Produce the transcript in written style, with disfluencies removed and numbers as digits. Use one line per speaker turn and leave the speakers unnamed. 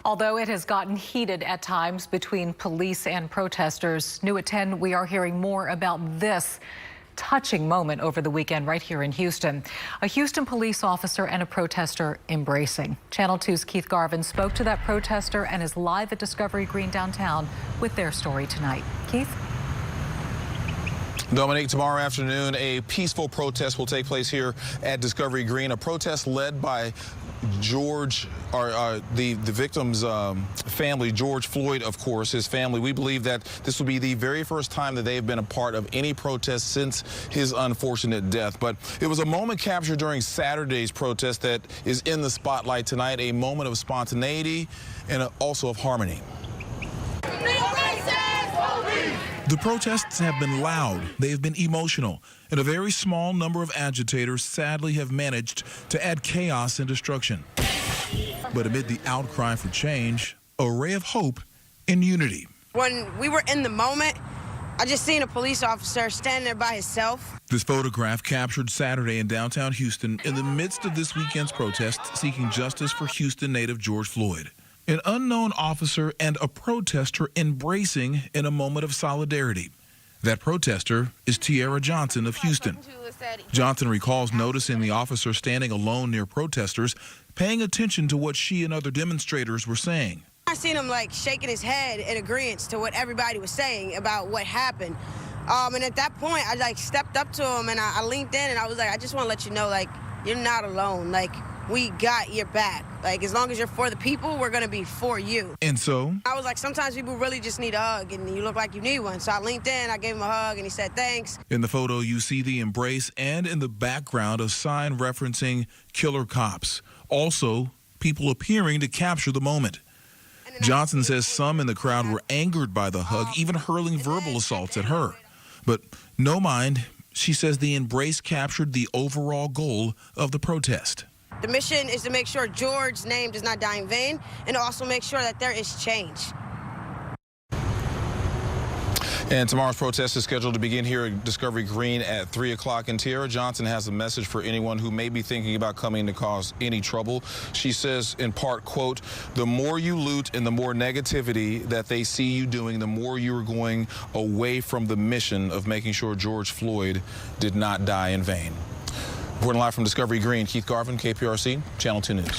Although it has gotten heated at times between police and protesters, new at 10, we are hearing more about this touching moment over the weekend right here in Houston. A Houston police officer and a protester embracing. Channel 2's Keith Garvin spoke to that protester and is live at Discovery Green downtown with their story tonight. Keith?
Dominique, tomorrow afternoon, a peaceful protest will take place here at Discovery Green, a protest led by George, the victim's family, George Floyd, of course, his family. We believe that this will be the very first time that they've been a part of any protest since his unfortunate death. But it was a moment captured during Saturday's protest that is in the spotlight tonight, a moment of spontaneity and also of harmony. The protests have been loud, they have been emotional, and a very small number of agitators sadly have managed to add chaos and destruction. But amid the outcry for change, a ray of hope and unity.
When we were in the moment, I just seen a police officer standing there by himself.
This photograph captured Saturday in downtown Houston in the midst of this weekend's protest seeking justice for Houston native George Floyd. An unknown officer and a protester embracing in a moment of solidarity. That protester is Tiara Johnson of Houston. Johnson recalls noticing the officer standing alone near protesters, paying attention to what she and other demonstrators were saying.
I seen him like shaking his head in agreement to what everybody was saying about what happened. And at that point, I like stepped up to him and I leaned in and I was like, I just want to let you know, like, you're not alone. Like, we got your back. Like, as long as you're for the people, we're going to be for you.
And so?
I was like, sometimes people really just need a hug, and you look like you need one. So I leaned in, I gave him a hug, and he said thanks.
In the photo, you see the embrace, and in the background, a sign referencing killer cops. Also, people appearing to capture the moment. Johnson says some in the crowd were angered by the hug, even hurling verbal assaults at her. But no mind, she says the embrace captured the overall goal of the protest.
The mission is to make sure George's name does not die in vain and also make sure that there is change.
And tomorrow's protest is scheduled to begin here at Discovery Green at 3 o'clock. And Tiara Johnson has a message for anyone who may be thinking about coming to cause any trouble. She says, in part, quote, the more you loot and the more negativity that they see you doing, the more you're going away from the mission of making sure George Floyd did not die in vain. Reporting live from Discovery Green, Keith Garvin, KPRC, Channel 2 News.